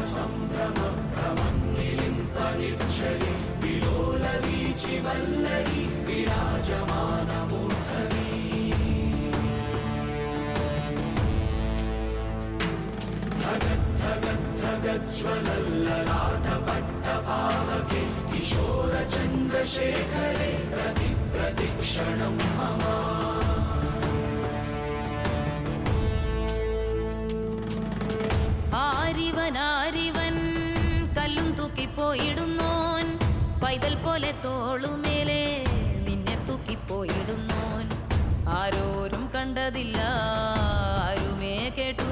സംഭ്രമഭ്രമന്നിലിംപനിക്ഷരി വിലോലവീചി വല്ലരി വിരാജമാനമൂർധനി ജ്വലല്ലലാടപട്ടപാവകെ കിശോരചന്ദ്രശേഖരെ പ്രതിക്ഷണം മമ ആരിവൻ കല്ലും തൂക്കിപ്പോയിടുന്നോൻ പൈതൽ പോലെ തോളുമേലെ നിന്നെ തൂക്കിപ്പോയിടുന്നോൻ ആരോരും കണ്ടതില്ല ആരുമേ കേട്ടു